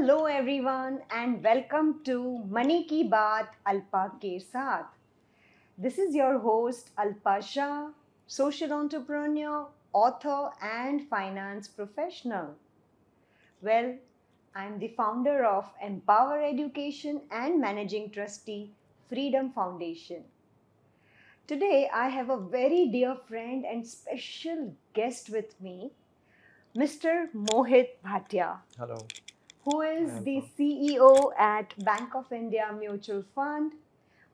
Hello everyone and welcome to Money Ki Baat Alpa ke Saath. This is your host Alpa Shah, social entrepreneur, author and finance professional. Well, I'm the founder of Empower Education and managing trustee Freedom Foundation. Today I have a very dear friend and special guest with me, Mr. Mohit Bhatia, Hello. who is Hi, the Alpha. CEO at Bank of India Mutual Fund,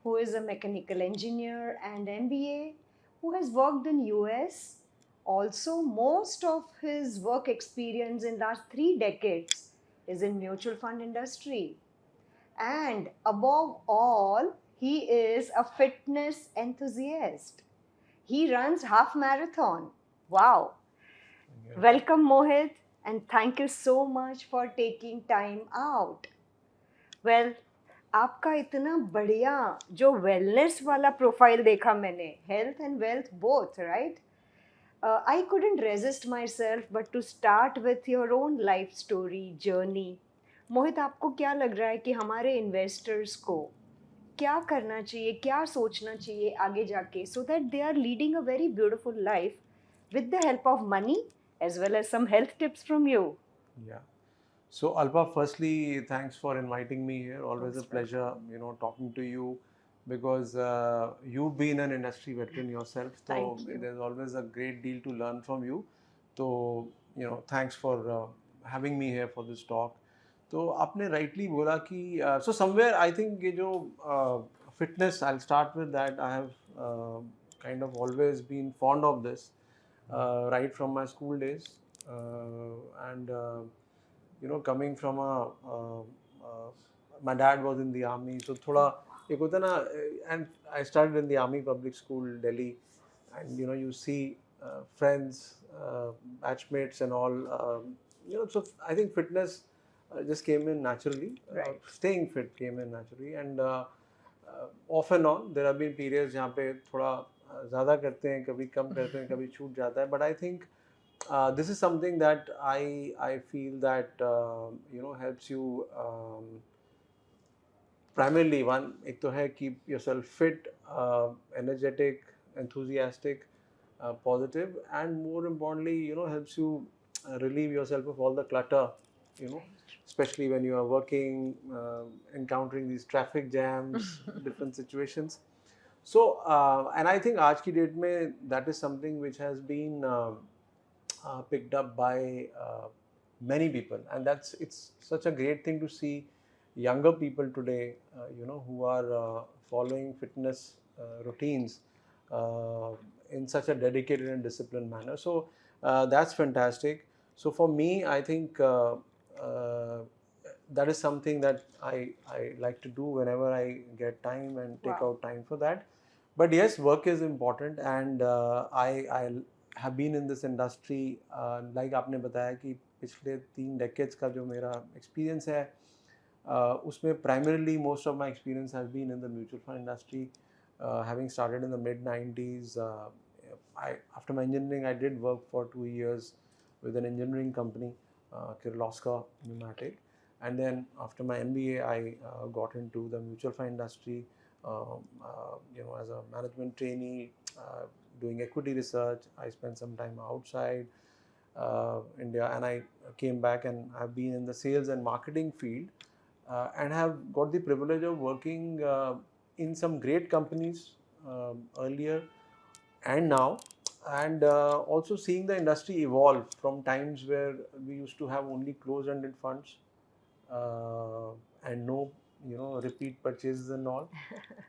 who is a mechanical engineer and MBA, who has worked in US. Also, most of his work experience in last 3 decades is in mutual fund industry. And above all, he is a fitness enthusiast. He runs half marathon. Wow. Yeah. Welcome Mohit and thank you so much for taking time out. Well, आपका इतना बढ़िया जो wellness वाला profile देखा मैंने, health and wealth both, right? I couldn't resist myself but to start with your own life story journey. मोहित, आपको क्या लग रहा है कि हमारे इन्वेस्टर्स को क्या करना चाहिए, क्या सोचना चाहिए आगे जाके, so that they are leading a very beautiful life with the help of money as well as some health tips from you? Yeah. So, Alpa, firstly, thanks for inviting me here. Always a Most pleasure, talking to you because you've been an industry veteran yourself. So, Thank you. there's always a great deal to learn from you. So, thanks for having me here for this talk. तो आपने rightly बोला कि so somewhere I think ये जो fitness, I'll start with that. I have kind of always been fond of this right from my school days and coming from my dad was in the army, so thoda ek hota na, and I started in the army public school Delhi, and you see friends, batchmates and all, so I think fitness just came in naturally. Right. Staying fit came in naturally, and off and on there have been periods जहाँ पे थोड़ा ज़्यादा करते हैं, कभी कम करते हैं, कभी छूट जाता है, but I think this is something that I feel that helps you primarily. One, एक तो है keep yourself fit, energetic, enthusiastic, positive, and more importantly, helps you relieve yourself of all the clutter, especially when you are working, encountering these traffic jams, different situations. So, and I think आज की date में that is something which has been picked up by many people, and it's such a great thing to see younger people today, who are following fitness routines in such a dedicated and disciplined manner. So that's fantastic. So for me, I think that is something that I like to do whenever I get time and take Wow. out time for that. But yes, work is important, and I have been in this industry, like आपने बताया कि पिछले 3 decades का जो मेरा experience है, उसमें primarily most of my experience has been in the mutual fund industry, having started in the mid 90s. After my engineering, I did work for 2 years with an engineering company, Kirloskar Pneumatic, and then after my MBA, I got into the mutual fund industry, as a management trainee, doing equity research. I spent some time outside India, and I came back and have been in the sales and marketing field, and have got the privilege of working in some great companies earlier and now, and also seeing the industry evolve from times where we used to have only closed-ended funds and no repeat purchases and all,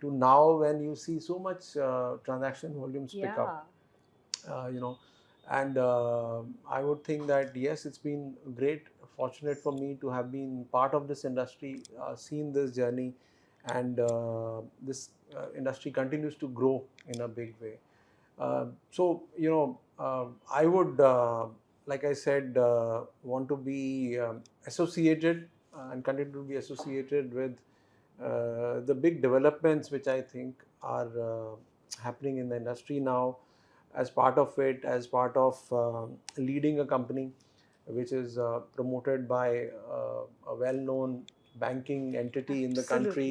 to now when you see so much transaction volumes pick up, and I would think that yes, it's been great, fortunate for me to have been part of this industry, seen this journey, and this industry continues to grow in a big way. So I would, like I said, want to be associated and continue to be associated with the big developments which I think are happening in the industry now, as part of it, as part of leading a company which is promoted by a well-known banking entity in the country.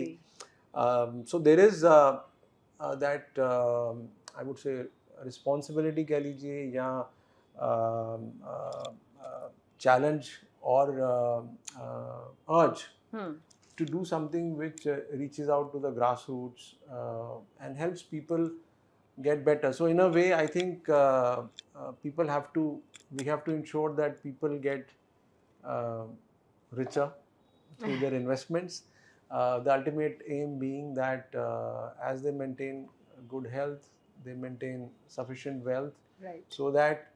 Absolutely. So there is that I would say responsibility कह लीजिए या challenge or urge Hmm. to do something which reaches out to the grassroots and helps people get better. So in a way, I think people have to, we have to ensure that people get uh, richer through their investments. The ultimate aim being that as they maintain good health, they maintain sufficient wealth, Right. so that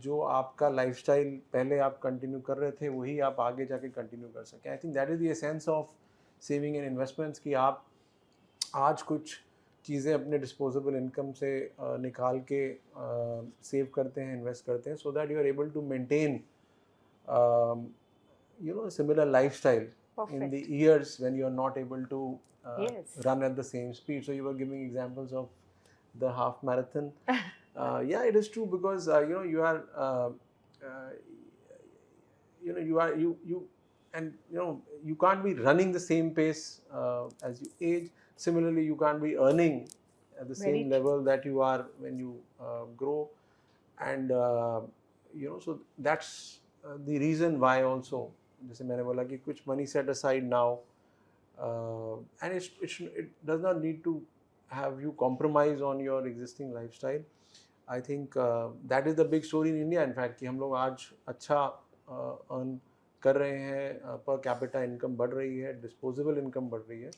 जो आपका lifestyle पहले आप continue कर रहे थे वही आप आगे जाके कंटिन्यू कर सकें. I think that is the essence of saving and investments कि आप आज कुछ चीज़ें अपने डिस्पोजेबल इनकम से निकाल के सेव करते हैं, इन्वेस्ट करते हैं, so that you are able to maintain similar lifestyle in the Perfect. years when you are not able to Yes. run at the same speed. So you were giving examples of the half marathon. Yeah, it is true because you are and you can't be running the same pace as you age. Similarly, you can't be earning at the Very same true. level that you are when you grow, and so that's the reason why also, जैसे मैंने बोला कि कुछ money set aside now, and it does not need to have you compromise on your existing lifestyle. I think that is the big story in India, in fact, कि हम लोग आज अच्छा earn कर रहे हैं, per capita income बढ़ रही है, disposable income बढ़ रही है,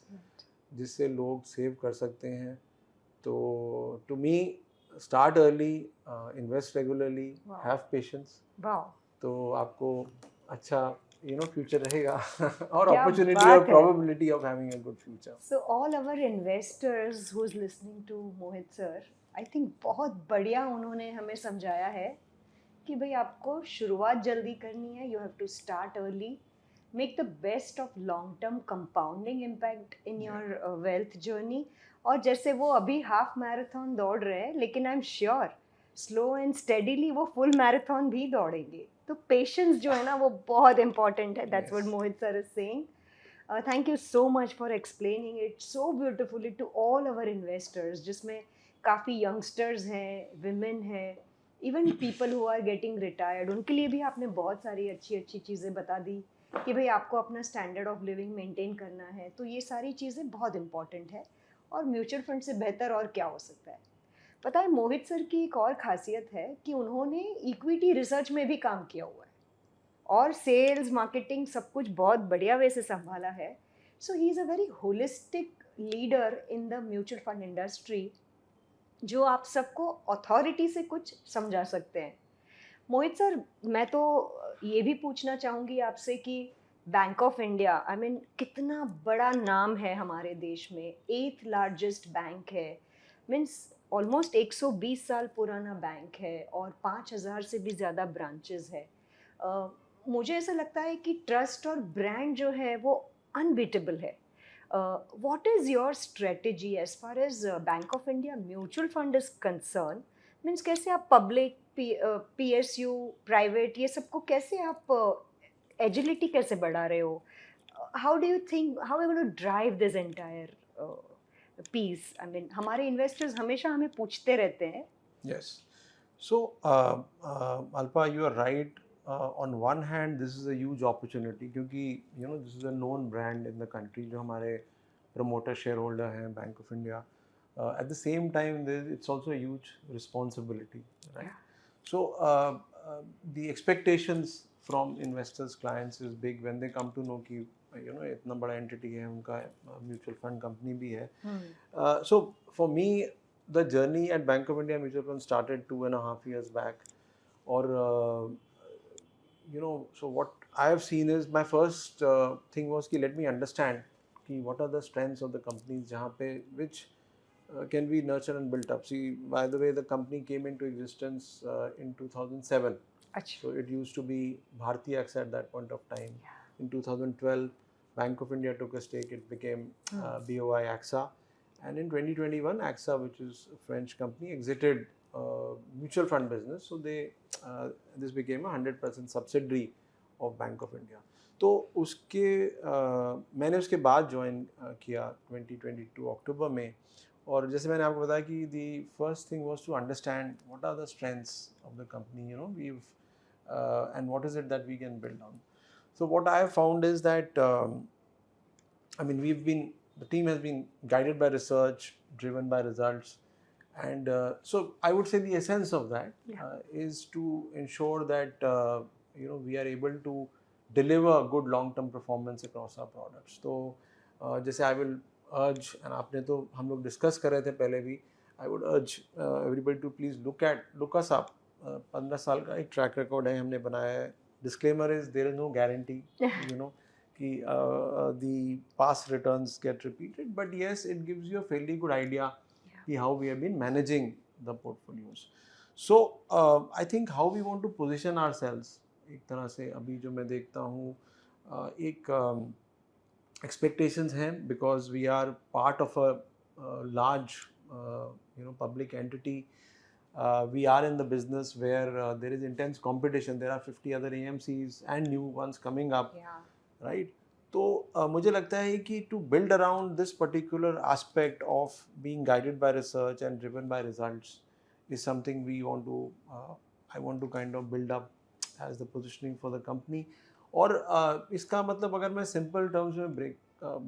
जिससे लोग save कर सकते हैं. तो to me, start early, invest regularly, Wow. have patience. Wow. तो आपको अच्छा future रहेगा और क्या opportunity बात और है. probability of having a good future. So all our investors who's listening to Mohit sir, I think बहुत बढ़िया उन्होंने हमें समझाया है कि भाई आपको शुरुआत जल्दी करनी है. You have to start early, make the best of long term compounding impact in your wealth journey. और जैसे वो अभी हाफ मैराथन दौड़ रहे हैं, लेकिन I am sure slow and steadily वो फुल मैराथन भी दौड़ेंगे. तो पेशेंस जो है ना वो बहुत इंपॉर्टेंट है. That's what Yes. Mohit sir is saying. Thank you so much for explaining it so beautifully to all our investors, जिसमें काफ़ी youngsters हैं, women हैं, even people who are getting retired, उनके लिए भी आपने बहुत सारी अच्छी अच्छी चीज़ें बता दी कि भाई आपको अपना स्टैंडर्ड ऑफ लिविंग मेंटेन करना है. तो ये सारी चीज़ें बहुत इंपॉर्टेंट है और म्यूचुअल फंड से बेहतर और क्या हो सकता है. पता है मोहित सर की एक और खासियत है कि उन्होंने इक्विटी रिसर्च में भी काम किया हुआ है और सेल्स मार्केटिंग सब कुछ बहुत बढ़िया वे से संभाला है. So he is a very holistic leader in the mutual fund industry, जो आप सबको अथॉरिटी से कुछ समझा सकते हैं. मोहित सर, मैं तो ये भी पूछना चाहूँगी आपसे कि bank of India, I mean कितना बड़ा नाम है हमारे देश में, 8th लार्जेस्ट बैंक है, मीन्स ऑलमोस्ट 120 साल पुराना बैंक है और 5000 से भी ज़्यादा ब्रांचेस है. मुझे ऐसा लगता है कि ट्रस्ट और ब्रांड जो है वो अनबीटेबल है. What is your strategy as far as Bank of India mutual fund is concern? Means कैसे आप पब्लिक PSU प्राइवेट ये सबको कैसे आप एजिलिटी कैसे बढ़ा रहे हो? How do you think how you gonna drive this entire piece? I mean हमारे इन्वेस्टर्स हमेशा हमें पूछते रहते हैं. Yes. So, Alpa, you are right. On one hand, this is a huge opportunity क्योंकि this is a known brand in the country जो हमारे promoter shareholder हैं Bank of India. At the same time, it's also a huge responsibility, right? Yeah. So the expectations from investors, clients is big when they come to know कि इतना बड़ा entity है उनका mutual fund company भी है. So for me, the journey at Bank of India Mutual Fund started 2.5 years back. Or so what I have seen is my first thing was कि let me understand कि what are the strengths of the companies जहाँ पे which can be nurtured and built up. See, by the way, the company came into existence in 2007. अच्छा. So it used to be Bharti AXA at that point of time. In 2012, Bank of India took a stake. It became BOI AXA. And in 2021, AXA, which is a French company, exited mutual fund business. So they this became a 100% subsidiary of Bank of India. तो उसके मैंने उसके बाद join किया 2022 अक्टूबर में, और जैसे मैंने आपको बताया कि the first thing was to understand what are the strengths of the company, you know, we and what is it that we can build on. So what I have found is that I mean the team has been guided by research, driven by results, and so I would say the essence of that is to ensure that we are able to deliver good long-term performance across our products. So जैसे I will urge, and आपने तो हम लोग discuss कर रहे थे पहले भी, I would urge everybody to please look us up. 15 साल का एक track record है हमने बनाया है. Disclaimer is there is no guarantee, you know, कि the past returns get repeated, but yes, it gives you a fairly good idea कि how we have been managing the portfolios. So I think how we want to position ourselves, एक तरह से अभी जो मैं देखता हूँ एक expectations हैं, because we are part of a large public entity. We are in the business where there is intense competition. There are 50 other AMCs and new ones coming up, right? तो मुझे लगता है कि to build around this particular aspect of being guided by research and driven by results is something we want to I want to kind of build up as the positioning for the company. और इसका मतलब अगर मैं simple terms में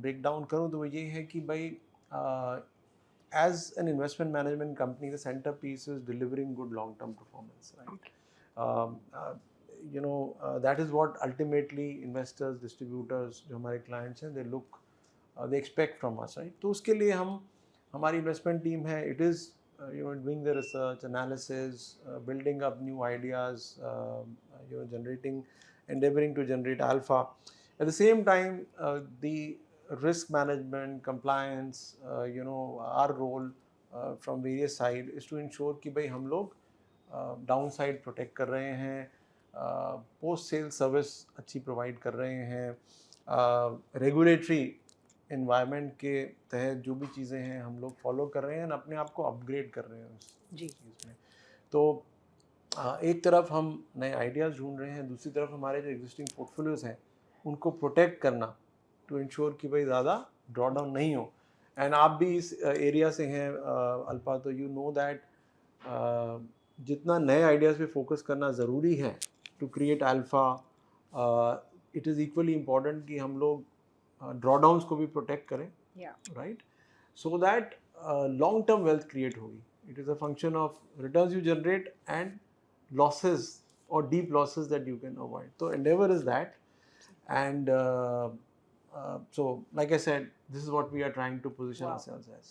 break down करूँ तो वो ये है कि भाई as an investment management company, the centerpiece is delivering good long-term performance, right? That is what ultimately investors, distributors, जो हमारे clients हैं, they expect from us, right? तो उसके लिए हमारी investment team है, it is doing the research, analysis, building up new ideas, endeavoring to generate alpha. At the same time, the risk management, compliance, our role from various side is to ensure कि भाई हम लोग downside protect कर रहे हैं, post sale service अच्छी provide कर रहे हैं, regulatory environment के तहत जो भी चीज़ें हैं हम लोग follow कर रहे हैं और अपने आप को upgrade कर रहे हैं उस चीज़ में. तो एक तरफ हम नए ideas ढूंढ रहे हैं, दूसरी तरफ हमारे जो existing portfolios हैं उनको protect करना to ensure कि भाई ज़्यादा ड्रॉ डाउन नहीं हो. एंड आप भी इस एरिया से हैं अल्पा, तो यू नो दैट जितना नए आइडियाज़ पे फोकस करना ज़रूरी है to create alpha, it is equally important कि हम लोग ड्रॉ डाउन्स को भी प्रोटेक्ट करें, right, so that long term wealth create होगी. It is a function of returns you generate and losses और deep losses that you can avoid. तो endeavour is that, and so like I said, this is what we are trying to position ourselves as.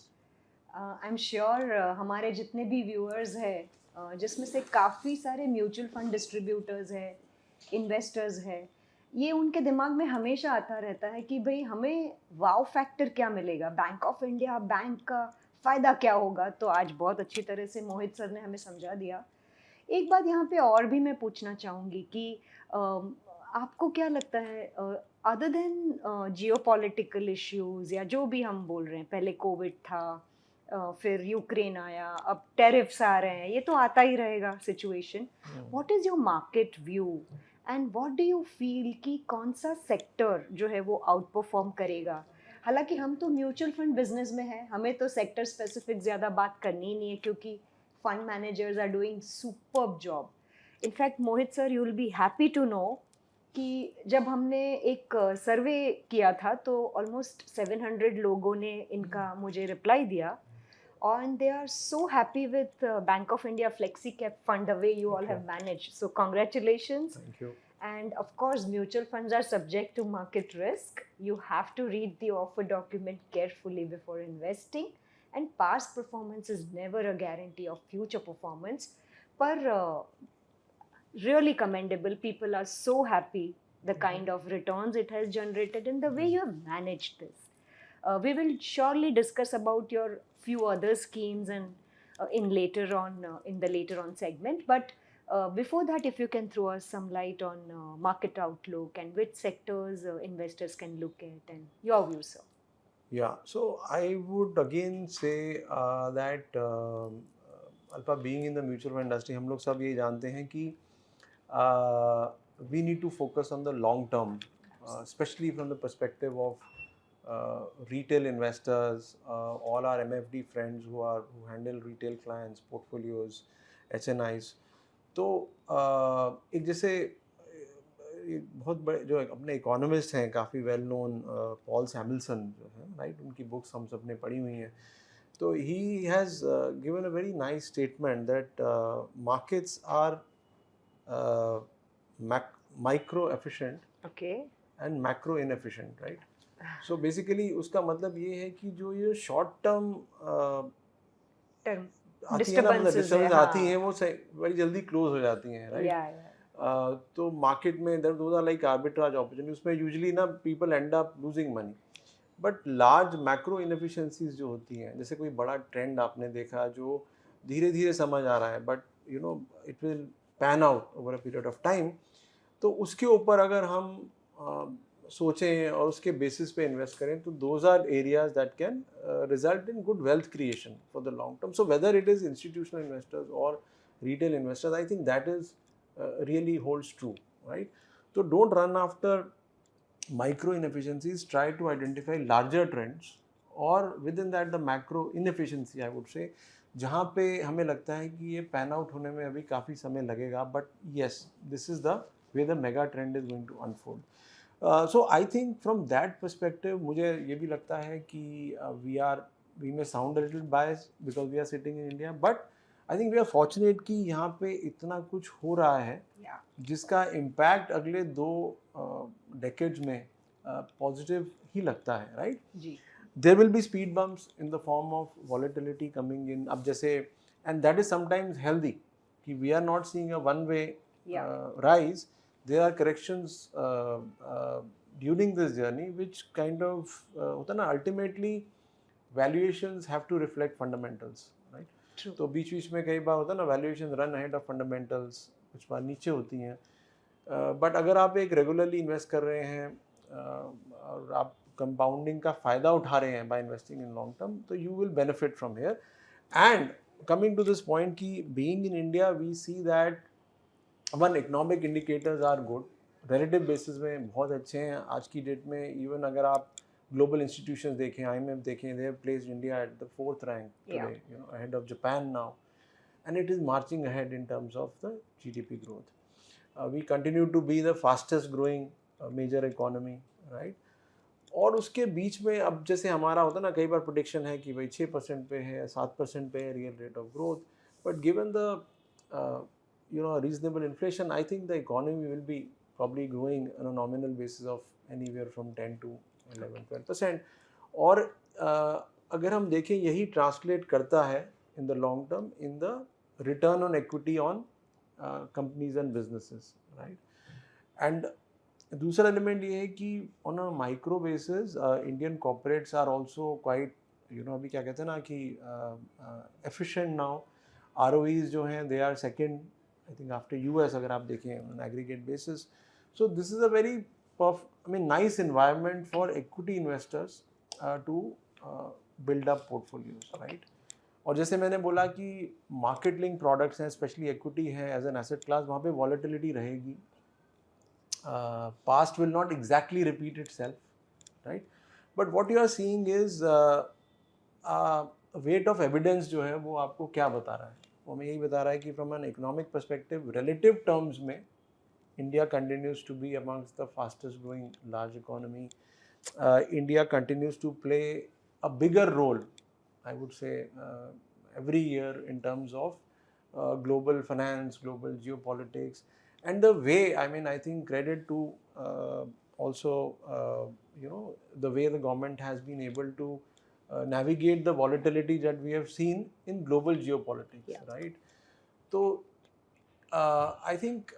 I'm sure हमारे जितने भी viewers हैं जिसमें से काफ़ी सारे म्यूचुअल फंड डिस्ट्रीब्यूटर्स हैं, इन्वेस्टर्स हैं, ये उनके दिमाग में हमेशा आता रहता है कि भाई हमें वाव फैक्टर क्या मिलेगा, बैंक ऑफ इंडिया बैंक का फ़ायदा क्या होगा. तो आज बहुत अच्छी तरह से मोहित सर ने हमें समझा दिया. एक बात यहाँ पे और भी मैं पूछना चाहूँगी कि आपको क्या लगता है, अदर देन जियोपॉलिटिकल इश्यूज या जो भी हम बोल रहे हैं, पहले कोविड था, फिर यूक्रेन आया, अब टेरिफ्स आ रहे हैं, ये तो आता ही रहेगा situation. What is your market view and what do you feel कि कौन सा सेक्टर जो है वो आउट परफॉर्म करेगा? हालांकि हम तो म्यूचुअल फंड बिजनेस में हैं, हमें तो सेक्टर स्पेसिफिक ज़्यादा बात करनी ही नहीं है क्योंकि fund managers are doing superb job. In fact Mohit sir, you will be happy to know कि जब हमने एक सर्वे किया था तो ऑलमोस्ट 700 लोगों ने इनका मुझे रिप्लाई दिया, and they are so happy with Bank of India Flexi Cap Fund the way you all have managed. So congratulations. Thank you. And of course, mutual funds are subject to market risk. You have to read the offer document carefully before investing. And past performance is never a guarantee of future performance. But really commendable. People are so happy the kind of returns it has generated and the way you have managed this. We will surely discuss about your few other schemes and in the later on segment. But before that, if you can throw us some light on market outlook and which sectors investors can look at and your views, sir. Yeah, so I would again say that Alpa, being in the mutual fund industry, हम लोग सब ये जानते हैं कि we need to focus on the long term, especially from the perspective of retail investors, all our MFD friends who handle retail clients, portfolios, HNIs. तो एक जैसे एक बहुत बड़े जो अपने इकोनॉमिस्ट हैं काफ़ी वेल नोन, पॉल सैमुएल्सन जो है, राइट, उनकी बुक्स हम सब ने पढ़ी हुई हैं. तो he has given a very nice statement that markets are micro efficient Okay. and macro inefficient, right? So basically उसका मतलब ये है कि जो ये शॉर्ट टर्म Term आती है ना, मतलब disturbances है, डिस्टर्बेंस हाँ. आती हैं, वो बड़ी जल्दी क्लोज हो जाती हैं, राइट? Yeah, yeah. तो मार्केट में those are like arbitrage opportunity, उसमें यूजुअली ना people end up losing money. But large macro inefficiencies जो होती हैं, जैसे कोई बड़ा ट्रेंड आपने देखा जो धीरे धीरे समझ आ रहा है, but you know it will pan out over a period of time, तो उसके ऊपर अगर हम सोचें और उसके बेसिस पे इन्वेस्ट करें, तो those are areas that can result in good wealth creation for the long term. So whether it is institutional investors और retail investors, I think that is really holds true, right? So don't run after micro inefficiencies, try to identify larger trends, or within that the macro inefficiency, I would say, जहाँ पे हमें लगता है कि ये pan out होने में अभी काफ़ी समय लगेगा, but yes, this is the way the mega trend is going to unfold. So I think from that perspective मुझे ये भी लगता है कि we may sound a little biased because we are sitting in India, but I think we are fortunate कि यहाँ पे इतना कुछ हो रहा है, Yeah. जिसका इम्पैक्ट अगले 2 डेकेड्स में पॉजिटिव ही लगता है, राइट? जी. There will be speed bumps in the form of volatility coming in. अब जैसे, and that is sometimes healthy कि we are not seeing a one way rise. There are corrections during this journey which kind of होता ना, ultimately valuations have to reflect fundamentals, right? True. तो बीच बीच में कई बार होता है ना, valuation run ahead of fundamentals, कुछ बार नीचे होती हैं, बट अगर आप एक रेगुलरली इन्वेस्ट कर रहे हैं और आप कंपाउंडिंग का फ़ायदा उठा रहे हैं by investing in long term, तो you will benefit from here. And coming to this point कि being in India we see that one, economic indicators are good, relative basis में बहुत अच्छे हैं आज की डेट में. इवन अगर आप global institutions देखें, IMF देखें, they have placed India at the 4th rank today, you know, ahead of Japan now, and it is marching ahead in terms of the GDP growth. We continue to be the fastest growing major economy, right? और उसके बीच में अब जैसे हमारा होता है ना, कई बार प्रोडिक्शन है कि भाई 6% पे है, 7% पे है real rate of growth, but given the reasonable inflation, I think the economy will be probably growing on a nominal basis of anywhere from 10 to 11-12%. और अगर हम देखें, यही ट्रांसलेट करता है in the long term in the return on equity on companies and businesses, right? And दूसरा element ये है कि on a micro basis Indian corporates are also quite, अभी क्या कहते हैं ना कि एफिशिएंट नाउ. ROEs जो हैं, they are second I think after US, अगर आप देखें on aggregate basis. So this is a very nice environment for equity investors to build up portfolios, right? और जैसे मैंने बोला कि मार्केट लिंक प्रोडक्ट्स हैं, स्पेशली इक्विटी है एज एन एसेट क्लास, वहाँ पे वॉलेटिलिटी रहेगी. Past will not exactly repeat itself, right? But what you are seeing is weight of evidence जो है वो आपको क्या बता रहा है? वो हमें यही बता रहा है कि from an economic perspective, relative terms में India continues to be amongst the fastest growing large economy. India continues to play a bigger role, I would say, every year in terms of global finance, global geopolitics, and the way, I think credit to also, the way the government has been able to navigate the volatility that we have seen in global geopolitics, right? So, I think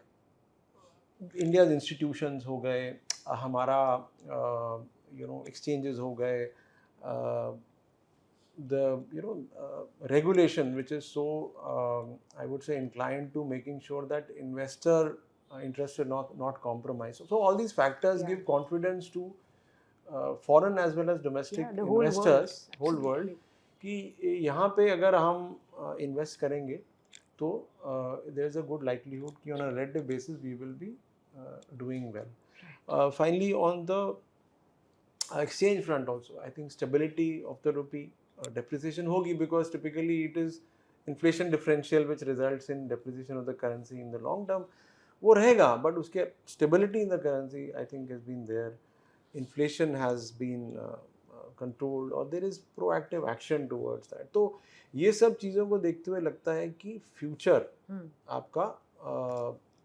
India's institutions हो गए, हमारा exchanges हो गए, the regulation which is so I would say inclined to making sure that investor interest is not compromised. So all these factors give confidence to foreign as well as domestic investors, whole world, कि यहाँ पे अगर हम invest करेंगे तो there is a good livelihood कि on a rate basis we will be doing well. Finally, on the exchange front also, I think stability of the rupee, depreciation hogi, because typically it is inflation differential which results in depreciation of the currency in the long term. वो रहेगा, but उसके stability in the currency I think has been there. Inflation has been controlled, or there is proactive action towards that. तो ये सब चीज़ों को देखते हुए लगता है कि future आपका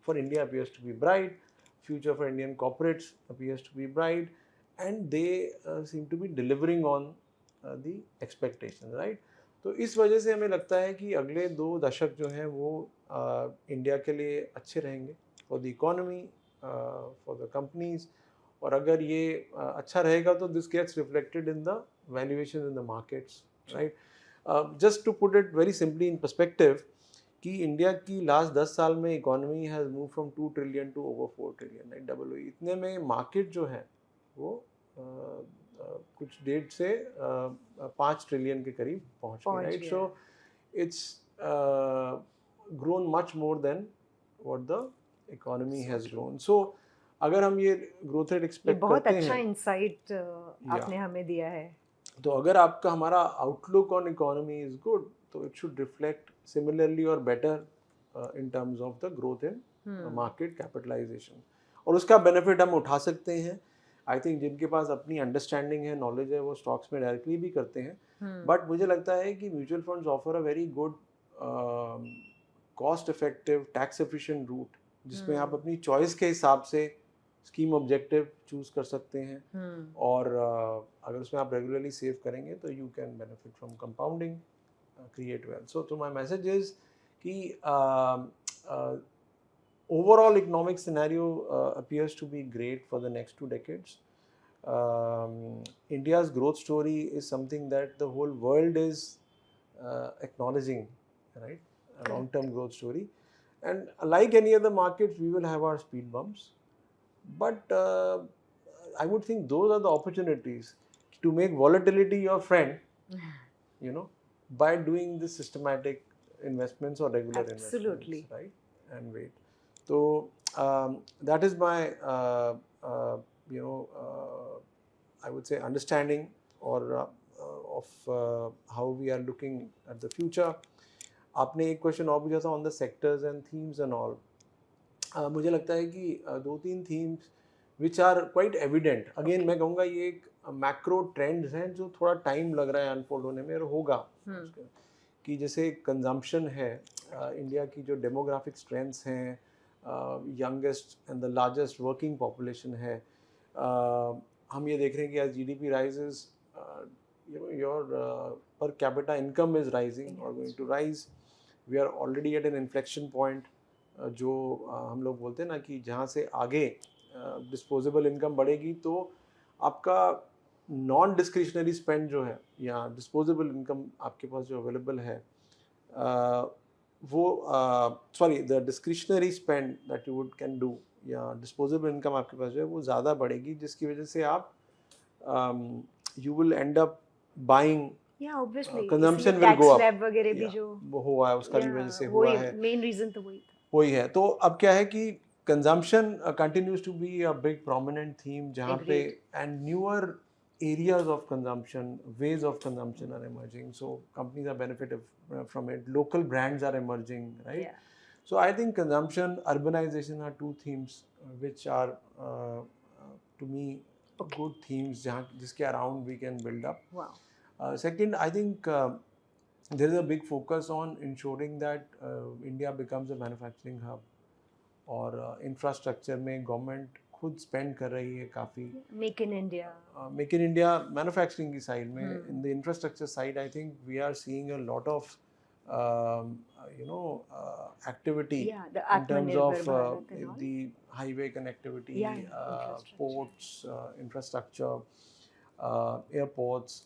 for India appears to be bright, future for Indian corporates appears to be bright, and they seem to be delivering on the expectations, right? तो इस वजह से हमें लगता है कि अगले 2 दशक जो हैं वो इंडिया के लिए अच्छे रहेंगे, for the economy, for the companies. और अगर ये अच्छा रहेगा तो this gets reflected in the valuation in the markets, right? Just to put it very simply in perspective कि इंडिया की लास्ट 10 साल में economy has move from 2 trillion to over 4 trillion, right? Double हुई. इतने में मार्केट जो है वो कुछ 1.5 से 5 ट्रिलियन के करीब पहुंच गए, right? So it's grown much more than what the economy has grown. सो अगर हम ये ग्रोथ रेट एक्सपेक्ट बहुत करते अच्छा हैं, इंसाइट आपने हमें दिया है. तो अगर आपका हमारा outlook on economy is good, तो इट शुड रिफ्लेक्ट सिमिलरली और better in terms of the growth in market capitalization. और उसका बेनिफिट हम उठा सकते हैं. आई थिंक जिनके पास अपनी अंडरस्टैंडिंग है, नॉलेज है, वो स्टॉक्स में डायरेक्टली भी करते हैं. बट मुझे लगता है कि mutual funds offer a very good cost effective tax efficient route, जिसमें आप अपनी चॉइस के हिसाब से स्कीम ऑब्जेक्टिव चूज कर सकते हैं. और अगर उसमें आप रेगुलरली सेव करेंगे तो you can benefit from compounding, create wealth. So my message is कि overall economic scenario appears to be great for the next 2 decades. India's growth story is something that the whole world is acknowledging, right? A long-term growth story. And like any other markets, we will have our speed bumps. But I would think those are the opportunities to make volatility your friend, you know, by doing the systematic investments or regular Absolutely. investments, right? And wait. So that is my, I would say understanding or of how we are looking at the future. आपने एक question और पूछा था on the sectors and themes and all. मुझे लगता है कि 2-3 themes which are quite evident. Again मैं कहूँगा ये एक मैक्रो ट्रेंड्स हैं जो थोड़ा टाइम लग रहा है अनफोल्ड होने में, और होगा. कि जैसे कंजम्पशन है, इंडिया की जो डेमोग्राफिक स्ट्रेंथ्स हैं, youngest and the largest working population है, हम ये देख रहे हैं कि as GDP rises, your per capita income is rising और going to rise. We are already at an inflection point, जो हम लोग बोलते हैं ना कि जहाँ से आगे डिस्पोजेबल इनकम बढ़ेगी तो आपका नॉन डिस्क्रिशनरी स्पेंड जो है या डिस्पोजेबल इनकम आपके पास जो अवेलेबल है, वो sorry the discretionary spend that you would can do या डिस्पोजेबल इनकम आपके पास जो है वो ज़्यादा बढ़ेगी, जिसकी वजह से आप you will and up buying, consumption will go up वगैरह भी जो वो हुआ है, उसका भी वजह से हुआ है. मेन रीजन तो वही है. तो अब क्या है कि consumption continues to be a big prominent theme जहाँ पे, and newer areas of consumption, ways of consumption are emerging, so companies are benefiting from it, local brands are emerging, right? Yeah. So I think consumption, urbanization are 2 themes which are to me good themes जिसके around we can build up. Wow. Second, I think there is a big focus on ensuring that India becomes a manufacturing hub. और infrastructure में government खुद spend कर रही है काफ़ी. Make in India manufacturing की side में. In the infrastructure side I think we are seeing a lot of activity in terms of the highway connectivity, ports, infrastructure, airports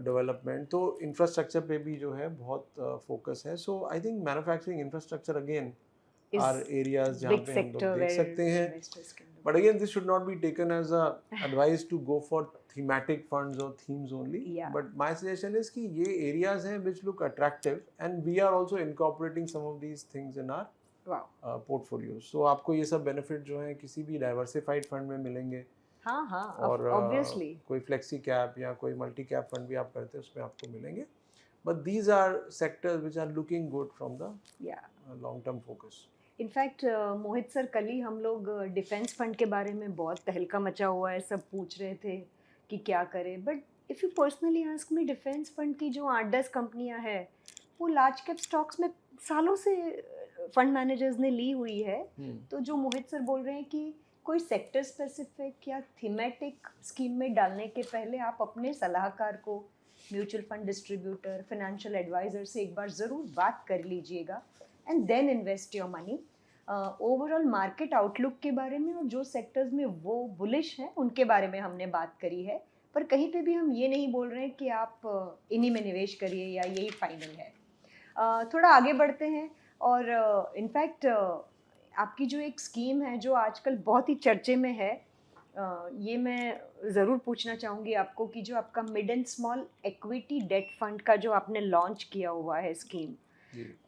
development. तो infrastructure पे भी जो है बहुत फोकस है. So I think manufacturing infrastructure again is are areas जहाँ big पे हम लोग sector देख where सकते हैं. investors can do. But again, this should not be taken as a advice to go for thematic funds or themes only. Yeah. But my suggestion is कि ये areas हैं which look attractive, and we are also incorporating some of these things in our Wow. portfolios. So आपको ये सब benefit जो हैं किसी भी diversified fund में मिलेंगे. हाँ हाँ, और obviously. कोई flexi cap या कोई multi cap fund भी आप करते हैं उसमें आपको मिलेंगे. But these are sectors which are looking good from the long term focus. In fact Mohit sir, कल ही हम लोग डिफेंस फंड के बारे में बहुत तहलका मचा हुआ है, सब पूछ रहे थे कि क्या करें. But if you personally ask me, defence fund की जो 8-10 कंपनियां हैं वो लार्ज कैप स्टॉक्स में सालों से फंड मैनेजर्स ने ली हुई है. तो जो मोहित सर बोल रहे हैं कि कोई सेक्टर स्पेसिफिक या थीमेटिक स्कीम में डालने के पहले आप अपने सलाहकार को, mutual fund distributor, financial advisor से एक बार ज़रूर बात कर लीजिएगा and then invest your money. Overall market outlook के बारे में और जो सेक्टर्स में वो बुलिश हैं उनके बारे में हमने बात करी है, पर कहीं पे भी हम ये नहीं बोल रहे हैं कि आप इन्हीं में निवेश करिए या यही फाइनल है. थोड़ा आगे बढ़ते हैं और इनफैक्ट आपकी जो एक स्कीम है जो आजकल बहुत ही चर्चे में है, ये मैं ज़रूर पूछना चाहूँगी आपको कि जो आपका mid and small equity debt fund का जो आपने लॉन्च किया हुआ है स्कीम,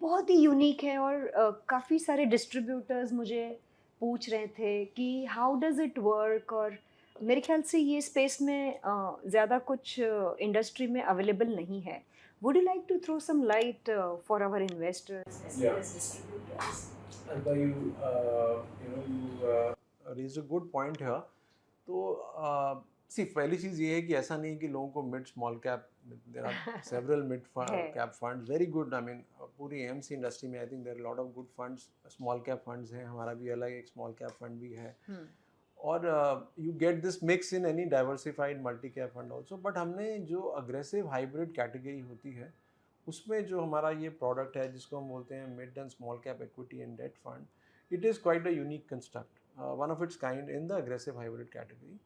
बहुत ही यूनिक है. और काफ़ी सारे डिस्ट्रीब्यूटर्स मुझे पूछ रहे थे कि हाउ डज़ इट वर्क, और मेरे ख्याल से ये स्पेस में ज़्यादा कुछ इंडस्ट्री में अवेलेबल नहीं है. Would you like to throw some light for our investors as well as distributors? Alba, you raised a good point here. तो सी पहली चीज़ ये है कि ऐसा नहीं कि लोगों को mid small cap, there are several mid cap funds, very good. I mean पूरी एएमसी इंडस्ट्री में I think there are lot of good funds, small cap funds हैं. हमारा भी अलग एक स्मॉल कैप फंड भी है. और you get this mix in any diversified multi cap fund also. But हमने जो अग्रेसिव हाइब्रिड कैटेगरी होती है उसमें जो हमारा ये प्रोडक्ट है जिसको हम बोलते हैं mid and small cap equity and debt fund, it is quite a unique construct, one of its kind in the aggressive hybrid category,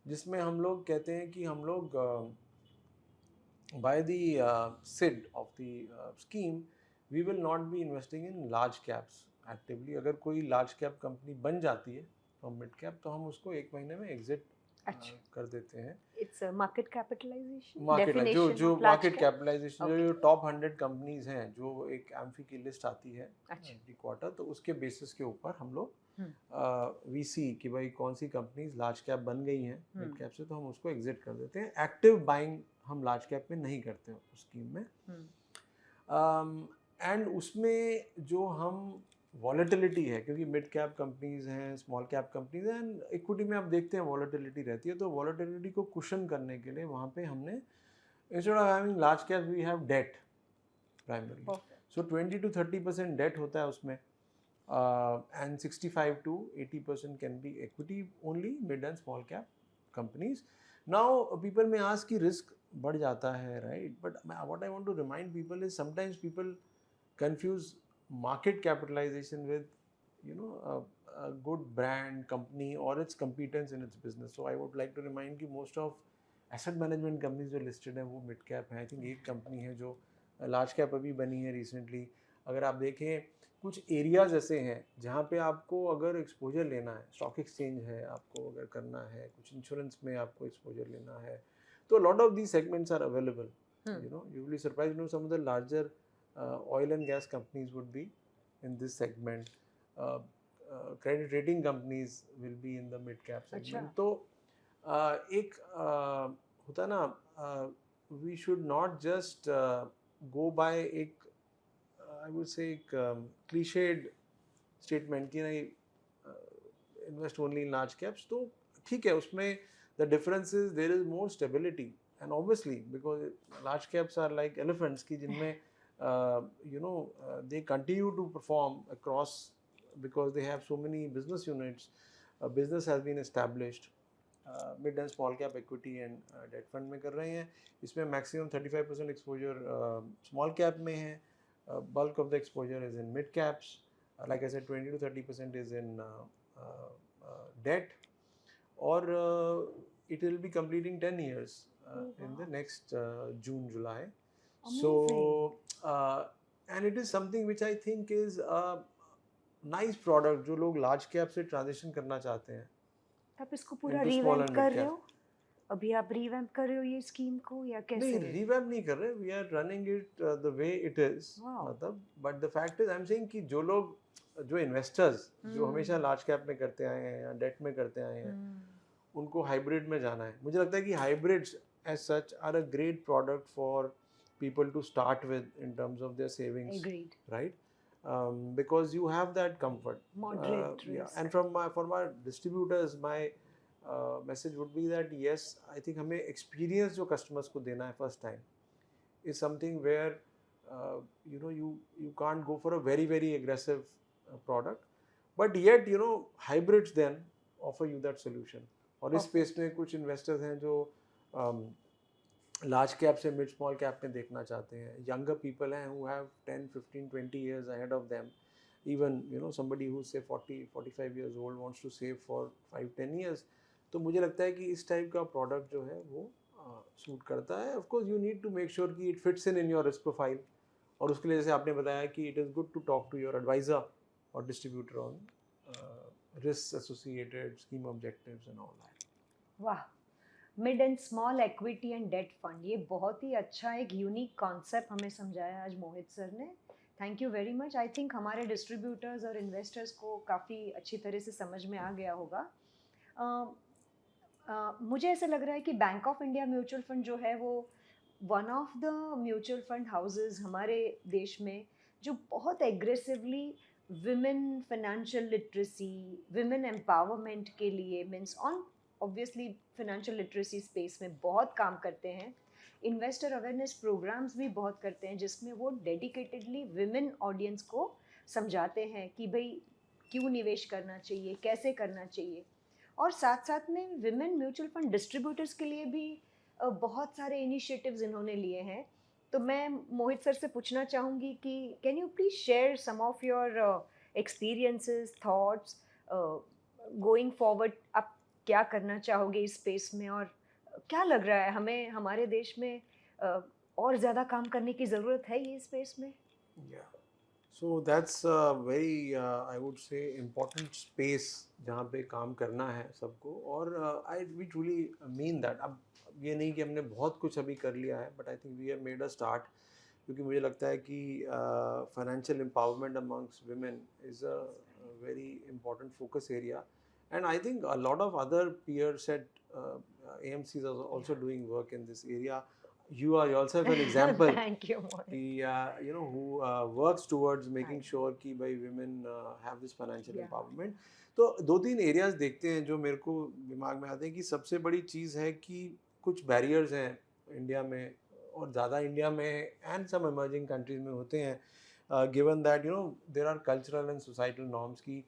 जिसमें हम लोग कहते हैं कि हम लोग by the SID of the scheme we will not be investing in large caps actively. अगर कोई लार्ज कैप कंपनी बन जाती है फ्रॉम मिड कैप तो हम उसको 1 महीने में एग्जिट कर देते हैं. इट्स मार्केट कैपिटलाइजेशन, मार्केट जो मार्केट कैपिटलाइजेशन जो टॉप 100 कंपनीज हैं जो एक एम्फी की लिस्ट आती है एवरी क्वार्टर, तो उसके बेसिस के ऊपर हम लोग वी सी कि भाई कौन सी कंपनीज लार्ज कैप बन गई हैं मिड कैप से, तो हम उसको एग्जिट कर देते हैं. एक्टिव बाइंग हम लार्ज कैप में नहीं करते हैं उस स्कीम में. एंड उसमें जो हम वॉलेटिलिटी है, क्योंकि मिड कैप कंपनीज हैं, स्मॉल कैप कंपनीज हैं, एंड इक्विटी में आप देखते हैं वॉलेटिलिटी रहती है, तो वॉलेटिलिटी को कुशन करने के लिए वहाँ पे हमने instead of having large cap we have debt primary. So 20 to 30% debt होता है उसमें, and 65 to 80% can be equity only mid and small cap companies. Now people में आस्क कि रिस्क बढ़ जाता है, right? But what I want to remind people is sometimes people confuse market capitalization with a good brand company or its competence in its business. So I would like to remind you most of asset management companies जो listed हैं वो mid cap हैं. I think एक company है जो large cap अभी बनी है recently. अगर आप देखें कुछ areas ऐसे हैं जहाँ पे आपको अगर exposure लेना है, stock exchange है आपको अगर करना है, कुछ insurance में आपको exposure लेना है, तो lot of these segments are available. You will be surprised, some of the larger oil and gas companies would be in this segment. Credit rating companies will be in the mid cap segment. तो एक होता ना, we should not just go by एक I would say एक cliched statement कि नहीं invest only in large caps. तो ठीक है, उसमें the difference is there is more stability, and obviously because large caps are like elephants कि जिनमें they continue to perform across because they have so many business units. Business has been established. Mid and small cap equity and debt fund में कर रहे हैं. इसमें maximum 35% exposure small cap में है. Bulk of the exposure is in mid caps. Like I said, 20 to 30% is in debt. Or it will be completing 10 years in the next June, July. Amazing. So and it is something which I think is nice product जो लोग large cap से transition करना चाहते हैं आप इसको पूरा into small revamp and कर मिड रहे कैप। हो? अभी आप रिवैम्प कर रहे हो ये स्कीम को या नहीं, कैसे? रिवैम्प नहीं कर रहे, we are running it the way it is, wow. मतलब but the fact is I am saying कि जो लोग, जो इन्वेस्टर्स जो हमेशा लार्ज कैप में करते आए हैं या डेट में करते आए हैं, उनको हाइब्रिड में जाना है। मुझे लगता है कि hybrids as such are a great product for people to start with in terms of their savings, agreed. right? Because you have that comfort. Moderate Yeah, risk. and from our distributors, my message would be that yes, I think हमें experience जो customers को देना है first time is something where you know you can't go for a very aggressive product, but yet you know hybrids then offer you that solution. और इस Perfect. space में कुछ investors हैं जो लार्ज कैप से मिड स्मॉल कैप में देखना चाहते हैं, यंगर पीपल हैं who have 10 15 20 years ahead of them, even you know somebody who say 40 45 years old wants to save for 5 10 years. तो मुझे लगता है कि इस टाइप का प्रोडक्ट जो है वो सूट करता है। Of course you need to make sure कि it fits in your risk profile, और उसके लिए जैसे आपने बताया कि it is good to talk to your advisor और distributor on risk associated scheme objectives and all that. वाह। Mid and small equity and debt fund, ये बहुत ही अच्छा एक यूनिक कॉन्सेप्ट हमें समझाया आज मोहित सर ने। Thank you very much. I think हमारे डिस्ट्रीब्यूटर्स और इन्वेस्टर्स को काफ़ी अच्छी तरह से समझ में आ गया होगा। मुझे ऐसा लग रहा है कि bank of India mutual fund जो है वो one of the mutual fund houses हमारे देश में जो बहुत aggressively women financial literacy, women empowerment के लिए means on obviously financial literacy space में बहुत काम करते हैं। इन्वेस्टर अवेयरनेस प्रोग्राम्स भी बहुत करते हैं जिसमें वो डेडिकेटेडली विमेन ऑडियंस को समझाते हैं कि भाई क्यों निवेश करना चाहिए, कैसे करना चाहिए। और साथ साथ में विमेन म्यूचुअल फंड डिस्ट्रीब्यूटर्स के लिए भी बहुत सारे इनिशिएटिव्स इन्होंने लिए हैं। तो मैं मोहित सर से पूछना चाहूँगी कि can you please share some of your experiences, thoughts going forward. आप क्या करना चाहोगे इस स्पेस में, और क्या लग रहा है हमें हमारे देश में और ज़्यादा काम करने की ज़रूरत है ये स्पेस में? Yeah. So that's a very I would say important space जहाँ पे काम करना है सबको, और I we truly mean that. अब ये नहीं कि हमने बहुत कुछ अभी कर लिया है, but I think we have made a start, क्योंकि मुझे लगता है कि financial empowerment amongst women is a very important focus area, and I think a lot of other peers at AMCs are also doing work in this area. You are yourself an example Thank you, Mohit. you know who works towards making sure कि भाई women have this financial Yeah. empowerment. तो दो तीन areas देखते हैं जो मेरे को दिमाग में आते हैं कि सबसे बड़ी चीज़ है कि कुछ बैरियर्स हैं इंडिया में, और ज़्यादा इंडिया में एंड सम इमर्जिंग कंट्रीज में होते हैं, given that you know there are cultural and societal norms की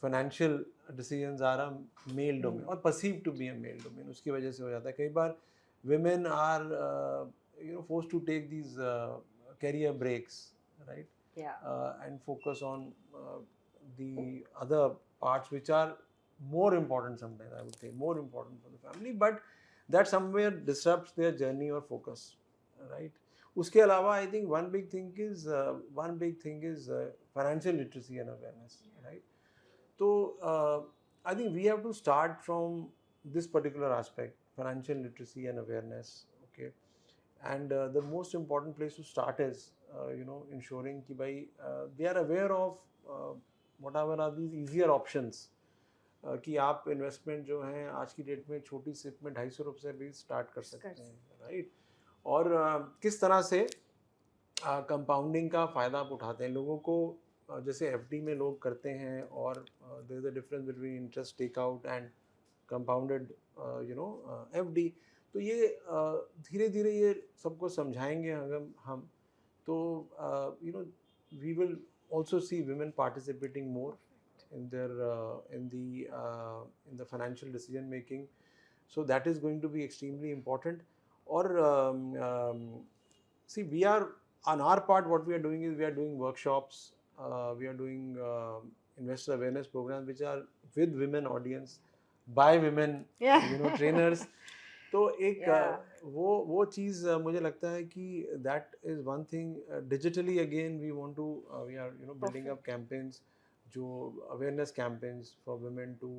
financial decisions are a male domain और perceive to be a male domain, उसकी वजह से हो जाता है। कई बार women are you know forced to take these career breaks, right? Yeah. And focus on the other parts which are more important, sometimes I would say more important for the family, but that somewhere disrupts their journey or focus, right? उसके अलावा I think one big thing is financial literacy and awareness, right? So I think we have to start from this particular aspect, financial literacy and awareness, okay? And the most important place to start is you know ensuring कि भाई they are aware of whatever are these easier options, कि आप investment जो हैं आज की date में छोटी सिप में 250 रुपये से भी स्टार्ट कर सकते हैं, राइट? और किस तरह से कंपाउंडिंग का फ़ायदा आप उठाते हैं। लोगों को जैसे एफडी में लोग करते हैं, और there is a difference between interest takeout and compounded you know FD. तो ये धीरे धीरे ये सबको समझाएंगे अगर हम, तो you know we will also see women participating more in their in the financial decision making, so that is going to be extremely important. Or see, we are on our part, what we are doing is we are doing workshops, we are doing investor awareness programs which are with women audience by women, Yeah. you know, trainers. तो एक Yeah. वो चीज़ मुझे लगता है कि that is one thing. Digitally again we want to we are you know building up campaigns जो awareness campaigns for women to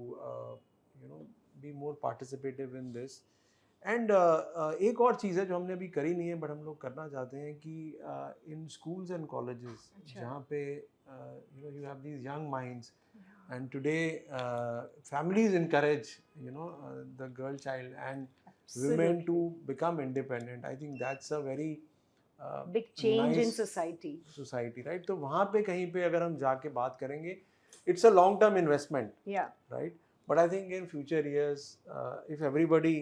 you know be more participative in this. And एक और चीज़ है जो हमने अभी करी नहीं है बट हम लोग करना चाहते हैं कि इन स्कूल्स एंड कॉलेजेस अच्छा। जहाँ पे you have these young minds and today families encourage the girl child and women to Absolutely. become independent. I think that's a very Big change in nice society. society, right? तो वहाँ पे कहीं पे अगर हम जाके बात करेंगे, it's a long term investment, Yeah. right? But I think in future years, if everybody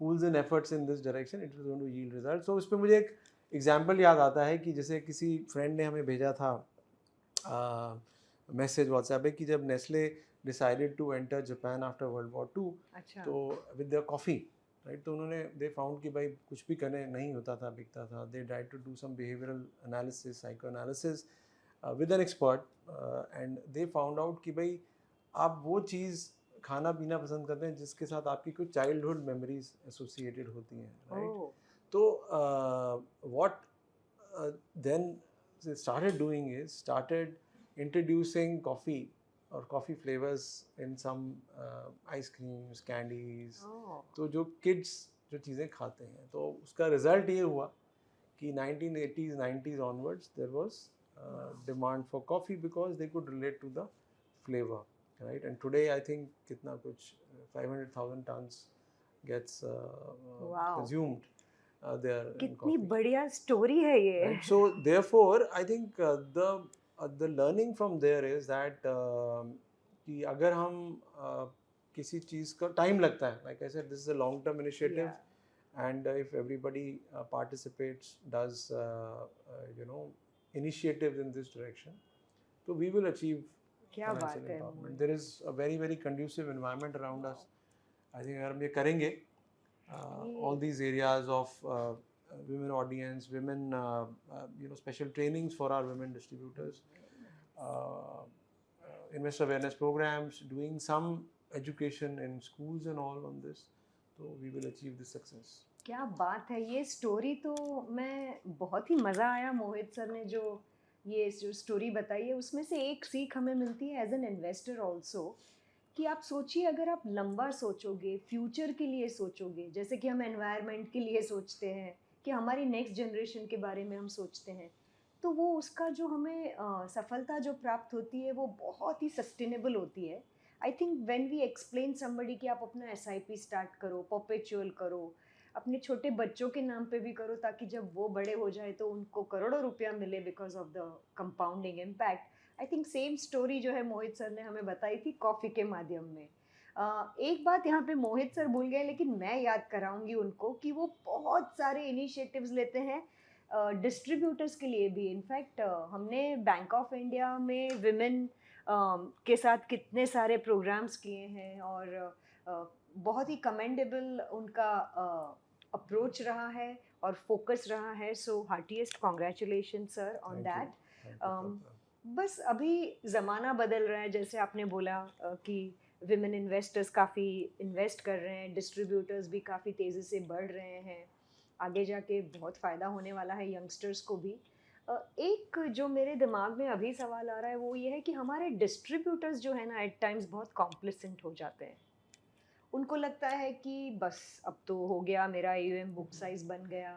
pools in efforts in this direction, it is going to yield results. So उस पे मुझे एक एग्जाम्पल याद आता है कि जैसे किसी फ्रेंड ने हमें भेजा था मैसेज व्हाट्सएप पे कि जब Nestle decided to enter Japan after World War two, अच्छा। तो विद द कॉफ़ी, राइट, तो उन्होंने दे फाउंड कि भाई कुछ भी करने नहीं होता था, बिकता था. They try to do some behavioural analysis, psycho analysis with an expert and they found out कि भाई आप वो चीज़ खाना पीना पसंद करते हैं जिसके साथ आपकी कुछ चाइल्डहुड मेमोरीज एसोसिएटेड होती हैं, राइट? Oh. तो what then they started doing is started introducing coffee or coffee flavors in some ice creams, candies. Oh. तो जो kids जो चीज़ें खाते हैं, तो उसका result ये हुआ कि 1980s 90s onwards there was demand for coffee because they could relate to the flavor, right? And today I think कितना कुछ 500,000 tons gets Wow. consumed there in कितनी coffee. बढ़िया स्टोरी है ये. Right? So therefore, I think the learning from there is that कि अगर हम किसी चीज़ का टाइम लगता है, like I said, this is a long term initiative. Yeah. And if everybody participates, does initiatives in this direction, so we will achieve क्या बात financial है empowerment. Mohit. There is a very very conducive environment around us. I think अगर हम ये करेंगे, all these areas of women audience, women special trainings for our women distributors, investor awareness programs, doing some education in schools and all on this, so we will achieve this success. क्या बात है, ये story तो मैं बहुत ही मज़ा आया मोहित sir ने जो ये जो स्टोरी बताई है, उसमें से एक सीख हमें मिलती है एज एन इन्वेस्टर ऑल्सो, कि आप सोचिए अगर आप लंबा सोचोगे, फ्यूचर के लिए सोचोगे, जैसे कि हम एनवायरनमेंट के लिए सोचते हैं, कि हमारी नेक्स्ट जनरेशन के बारे में हम सोचते हैं, तो वो उसका जो हमें सफलता जो प्राप्त होती है वो बहुत ही सस्टेनेबल होती है. I think when we explain somebody कि आप अपना SIP स्टार्ट करो, परपेचुअल करो, अपने छोटे बच्चों के नाम पे भी करो, ताकि जब वो बड़े हो जाए तो उनको करोड़ों रुपया मिले because of the compounding impact. I think same story जो है मोहित सर ने हमें बताई थी कॉफ़ी के माध्यम में. एक बात यहाँ पे मोहित सर भूल गए, लेकिन मैं याद कराऊंगी उनको कि वो बहुत सारे इनिशिएटिव्स लेते हैं डिस्ट्रीब्यूटर्स के लिए भी. इनफैक्ट हमने बैंक ऑफ इंडिया में विमेन के साथ कितने सारे प्रोग्राम्स किए हैं, और बहुत ही कमेंडेबल उनका अप्रोच रहा है और फोकस रहा है. सो हार्टीएस्ट कॉन्ग्रेचुलेशन सर ऑन दैट. बस अभी ज़माना बदल रहा है, जैसे आपने बोला कि विमेन इन्वेस्टर्स काफ़ी इन्वेस्ट कर रहे हैं, डिस्ट्रीब्यूटर्स भी काफ़ी तेज़ी से बढ़ रहे हैं, आगे जाके बहुत फ़ायदा होने वाला है यंगस्टर्स को भी. एक जो मेरे दिमाग में अभी सवाल आ रहा है वो ये है कि हमारे डिस्ट्रीब्यूटर्स जो है ना एट टाइम्स बहुत कॉम्प्लिसेंट हो जाते हैं. उनको लगता है कि बस अब तो हो गया, मेरा AUM बुक साइज बन गया,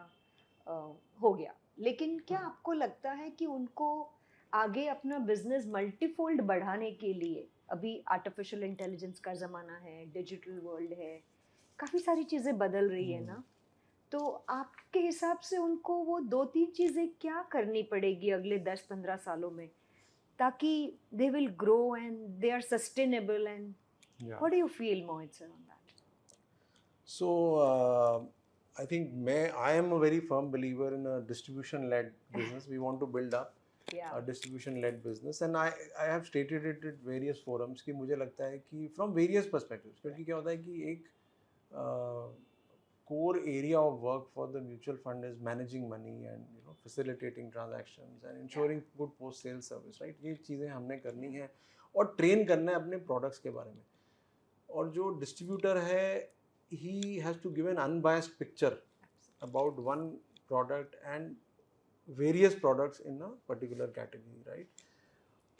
हो गया. लेकिन क्या आपको लगता है कि उनको आगे अपना बिजनेस मल्टीफोल्ड बढ़ाने के लिए, अभी आर्टिफिशियल इंटेलिजेंस का ज़माना है, डिजिटल वर्ल्ड है, काफ़ी सारी चीज़ें बदल रही है ना, तो आपके हिसाब से उनको वो 2-3 चीज़ें क्या करनी पड़ेगी अगले 10-15 सालों में, ताकि they will grow and they are sustainable? And what do you feel Mohit sir on that? So I think I am a very firm believer in a distribution-led business. We want to build up a distribution-led business, and I have stated it at various forums कि मुझे लगता है कि from various perspectives, क्योंकि क्या होता है कि एक core area of work for the mutual fund is managing money and facilitating transactions and ensuring good post sale service, right? ये चीज़ें हमने करनी है और train करना है अपने products के बारे में. और जो distributor है, he has to give an unbiased picture about one product and various products in a particular category, right?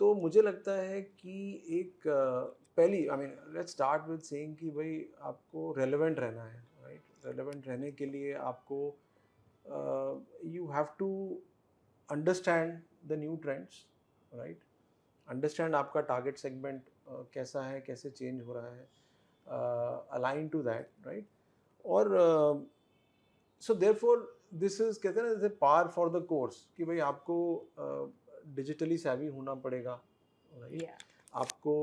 तो मुझे लगता है कि एक पहली I mean let's start with saying कि भाई आपको रेलेवेंट रहना है, राइट। रेलेवेंट रहने के लिए आपको you have to understand the new trends, right. Understand आपका टारगेट सेगमेंट कैसा है, कैसे चेंज हो रहा है, अलाइन टू दैट, राइट। और सो देयरफॉर दिस इज, कहते हैं ना, जैसे पार फॉर द कोर्स, कि भाई आपको डिजिटली savvy होना पड़ेगा, राइट। Yeah. आपको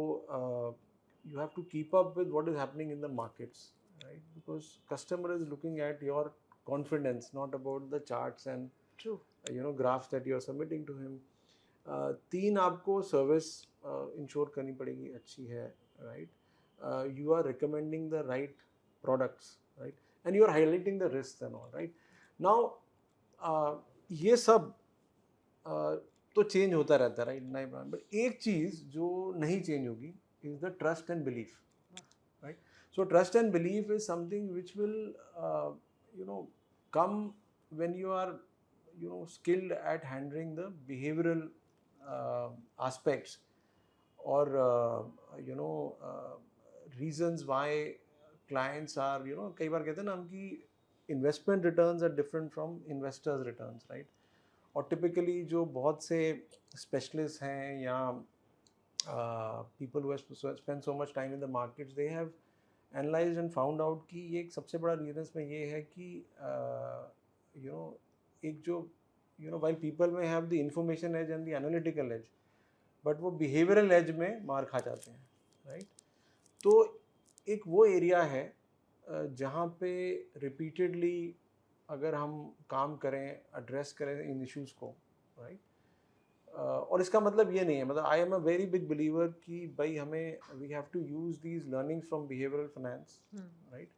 you have to keep up with what is happening in the markets, right, because customer is looking at your confidence, not about the charts and True. graphs that you are submitting to him. तीन, आपको service ensure करनी पड़ेगी अच्छी है, right. You are recommending the right products, right, and you are highlighting the risk and all, right. Now ये सब तो change होता रहता है, राइट, नए ब्रांड। बट एक चीज़ जो नहीं चेंज होगी is the trust and belief, right. So trust and belief is something which will come when you are skilled at handling the behavioral aspects, or reasons why clients are, कई बार कहते हैं ना हम कि investment returns are different from investors returns, right। और typically जो बहुत से specialists हैं या people who have spent so much time in the markets, they have analyzed and found out कि ये एक सबसे बड़ा रीज़न इसमें ये है कि एक जो while people may have the information edge and the analytical edge, but वो behavioral edge में मार खा जाते हैं, राइट। तो एक वो एरिया है जहाँ पे रिपीटेडली अगर हम काम करें, एड्रेस करें इन इश्यूज़ को, राइट। और इसका मतलब ये नहीं है, मतलब I am a very big believer कि भाई हमें we have to use these learnings from behavioural finance, right,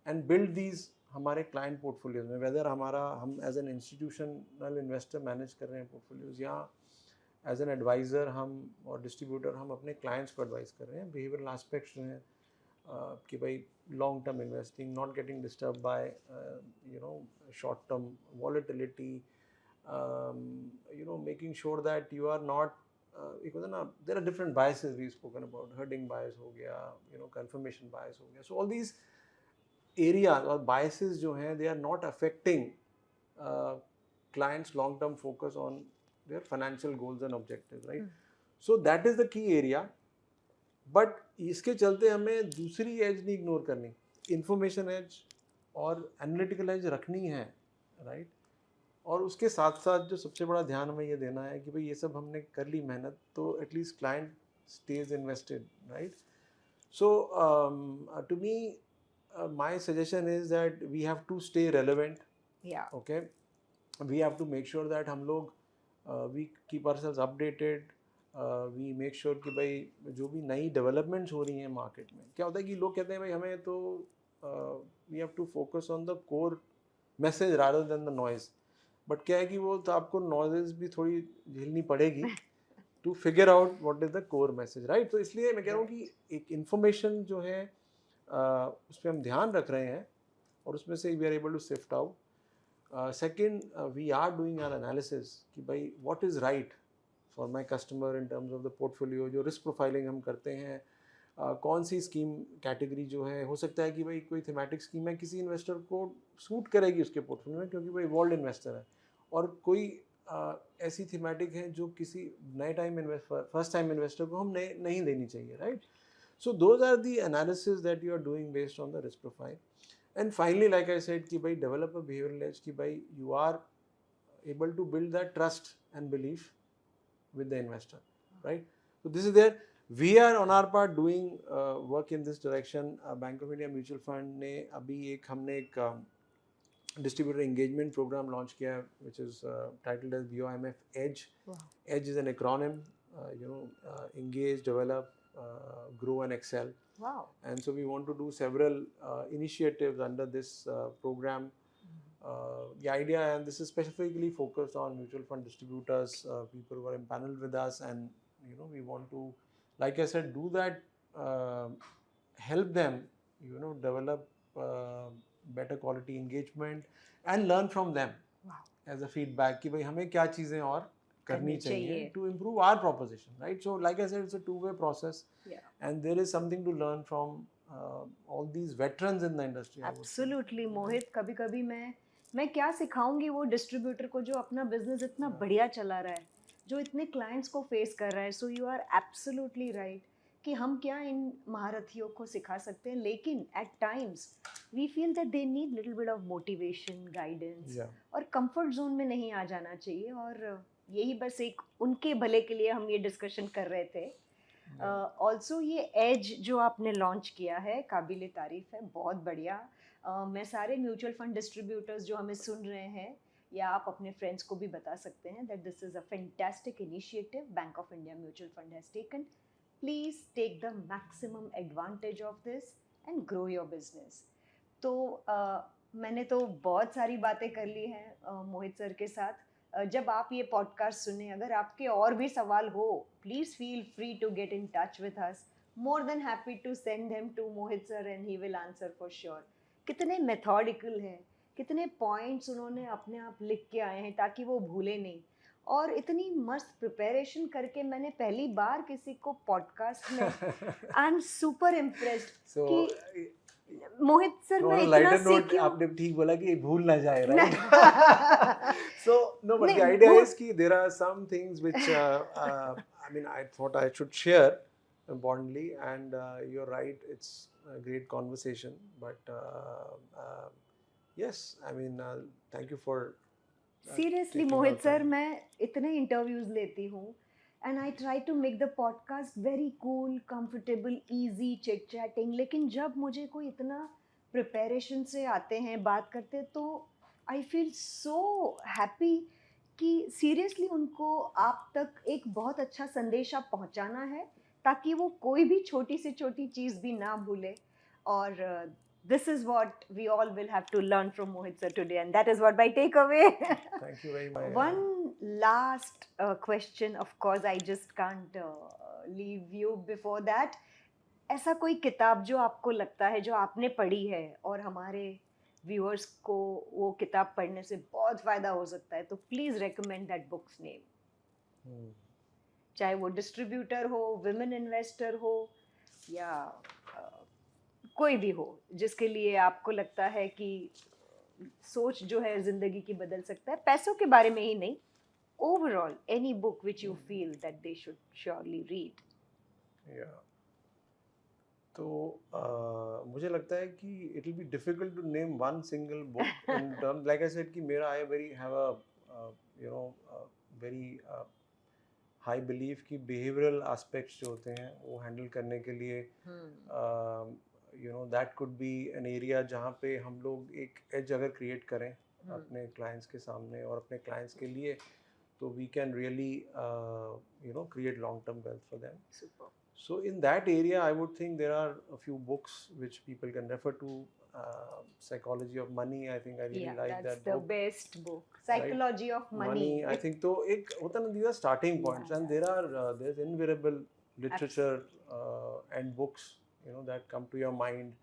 and build these हमारे क्लाइंट पोर्टफोलियोज में, वेदर हम as an institutional investor manage कर रहे हैं पोर्टफोलियोज, या एज एन एडवाइज़र हम और डिस्ट्रीब्यूटर हम अपने क्लाइंट्स को एडवाइस कर रहे हैं। बिहेवियरल एस्पेक्ट्स जो हैं कि भाई long term investing, not getting disturb by short term volatility, making sure that you are not there are different biases we've spoken about, herding bias हो गया, confirmation bias हो गया। So all these areas or biases जो हैं, they are not affecting clients long term focus on their financial goals and objectives, right। So that is the key area, but इसके चलते हमें दूसरी एज नहीं ignore करनी, इंफॉर्मेशन एज और analytical as रखनी है, राइट। और उसके साथ साथ जो सबसे बड़ा ध्यान हमें ये देना है कि भाई ये सब हमने कर ली मेहनत, तो at least client stays invested, right. So to me my suggestion is that we have to stay relevant, okay. We have to make sure that हम लोग we keep ourselves updated, we make sure कि भाई जो भी नई developments हो रही हैं मार्केट में, क्या होता है कि लोग कहते हैं भाई हमें तो we have to focus on the core message rather than the noise. But क्या है कि वो तो आपको नॉइजेस भी थोड़ी झेलनी पड़ेगी to figure out what is the core message, right. तो इसलिए मैं कह रहा हूँ कि एक इन्फॉर्मेशन जो है उस पर हम ध्यान रख रहे हैं और उसमें से we are able to sift out. Second, we are doing our analysis कि भाई what is right for my customer in terms of the portfolio. जो रिस्क प्रोफाइलिंग हम करते हैं, कौन सी स्कीम कैटेगरी जो है, हो सकता है कि भाई कोई थीमेटिक स्कीम है किसी इन्वेस्टर को सूट करेगी उसके पोर्टफोलियो में क्योंकि भाई इवॉल्व इन्वेस्टर है, और कोई ऐसी थीमेटिक है जो किसी नए फर्स्ट टाइम इन्वेस्टर को हम नहीं देनी चाहिए, right. So those are the analysis that you are doing based on the risk profile. And finally like I said कि भाई डेवलप अ बिहेवियरल एज, कि भाई you are able to build that trust and belief with the investor, right? So this is there. We are on our part doing work in this direction. Bank of India Mutual Fund ने अभी हमने एक distributor engagement program launch किया है, which is titled as BOIMF Edge. Wow. Edge is an acronym, engage, develop, grow and excel. Wow. And so we want to do several initiatives under this program. The idea, and this is specifically focused on mutual fund distributors, people who are empaneled with us, and we want to, like I said, do that, help them develop better quality engagement and learn from them. Wow. as a feedback कि भाई हमें क्या चीज़ें और करनी करनी चाहिए चाहिए। to improve our proposition, right? So like I said, it's a two-way process, Yeah. and there is something to learn from all these veterans in the industry, I would say. Absolutely Mohit, कभी कभी मैं क्या सिखाऊंगी वो distributor को जो अपना business इतना Yeah. बढ़िया चला रहा है, जो इतने क्लाइंट्स को फेस कर रहा है. So you are absolutely right कि हम क्या इन महारथियों को सिखा सकते हैं, लेकिन at times we feel that they need little bit of motivation, guidance, Yeah. और कंफर्ट जोन में नहीं आ जाना चाहिए. और यही बस एक उनके भले के लिए हम ये डिस्कशन कर रहे थे. ऑल्सो ये एज जो आपने लॉन्च किया है, काबिल तारीफ है, बहुत बढ़िया. मैं सारे म्यूचुअल फंड डिस्ट्रीब्यूटर्स जो हमें सुन रहे हैं, या आप अपने फ्रेंड्स को भी बता सकते हैं that this is a fantastic initiative Bank of India mutual fund has taken. Please take the maximum advantage of this and grow your business. तो मैंने तो बहुत सारी बातें कर ली हैं मोहित सर के साथ. जब आप ये पॉडकास्ट सुने, अगर आपके और भी सवाल हो, please feel free to get in touch with us. More than happy to send them to Mohit sir and he will answer for sure. कितने मेथोडिकल हैं, कितने पॉइंट्स उन्होंने अपने आप लिख के आए हैं ताकि वो भूले नहीं. और इतनी मस्त प्रिपरेशन करके मैंने पहली बार किसी को पॉडकास्ट में, I am super impressed So, कि मोहित सर मैं on a इतना lighter note, सीखी हूँ. आपने ठीक बोला कि भूल ना जाए, right? So no, but the नहीं, idea वो- is कि there are some things which I mean I thought I should share importantly, and you're right, it's a great conversation, but yes, I mean thank you for seriously taking Mohit out sir, time. मैं इतने interviews लेती हूँ and I try to make the podcast very cool, comfortable, easy, chit chatting. लेकिन जब मुझे कोई इतना preparation से आते हैं, बात करते हैं, तो आई फील सो हैप्पी कि सीरियसली उनको आप तक एक बहुत अच्छा संदेश आप पहुँचाना है, ताकि वो कोई भी छोटी से छोटी चीज़ भी ना भूले. और this is what we all will have to learn from Mohit sir today, and that is what my takeaway. Thank you very much. One last question, of course, I just can't leave you before that. ऐसा कोई किताब जो आपको लगता है, जो आपने पढ़ी है और हमारे व्यूअर्स को वो किताब पढ़ने से बहुत फ़ायदा हो सकता है, तो please recommend that books name. चाहे वो डिस्ट्रीब्यूटर हो, विमेन इन्वेस्टर हो, या कोई भी हो, जिसके लिए आपको लगता है कि सोच जो है ज़िंदगी की बदल सकता है, पैसों के बारे में ही नहीं, overall any book which you feel that they should surely read. Yeah. तो मुझे लगता है कि it will be difficult to name one single book in terms, like I said, कि मेरा have a you know very high belief कि behavioral aspects जो होते हैं वो handle करने के लिए you know that could be an area जहाँ पे हम लोग एक edge अगर create करें अपने clients के सामने और अपने clients के लिए, तो we can really you know create long term wealth for them. Super. So in that area, I would think there are a few books which people can refer to. Psychology of Money, I think I really Yeah, like that's that the book. best book. Psychology of Money. I think तो एक होता ना, these are starting points, and there are there's invariable literature and books, you know, that come to your mind.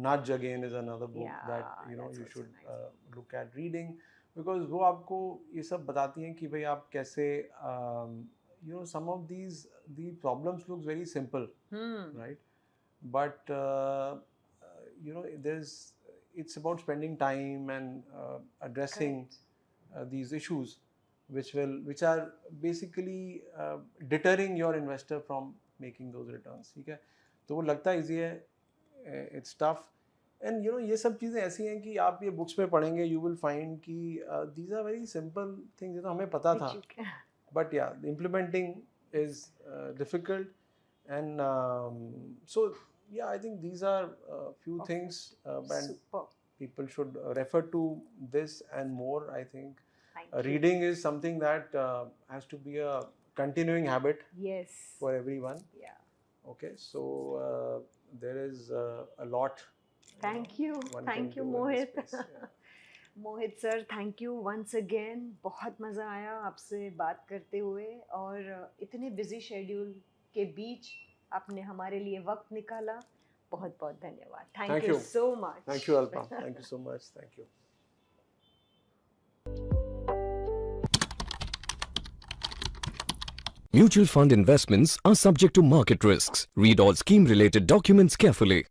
Nudge again is another book Yeah, that you know that's you also should nice. look at reading, because वो आपको ये सब बताती हैं कि भाई आप कैसे you know some of the problems looks very simple, right? But you know it's about spending time and addressing these issues which are basically deterring your investor from making those returns. ठीक है, तो वो लगता है easy है, it's tough, and you know ये सब चीज़ें ऐसी हैं कि आप ये बुक्स में पढ़ेंगे, you will find कि these are very simple things, ये तो हमें पता था, but yeah, the implementing is difficult, and so yeah, I think these are few things, and Super. people should refer to this and more. I think Thank you. reading is something that has to be a continuing habit Yes. for everyone. Yeah. Okay, so there is a lot. Thank you. one can Thank you, do in this Mohit. space, yeah. Mohit sir, thank you once again. बहुत मज़ा आया आपसे बात करते हुए, और इतने busy schedule के बीच आपने हमारे लिए वक्त निकाला. बहुत बहुत धन्यवाद. Thank you so much. Thank you, Alpa. Thank you so much. Thank you. Mutual fund investments are subject to market risks. Read all scheme related documents carefully.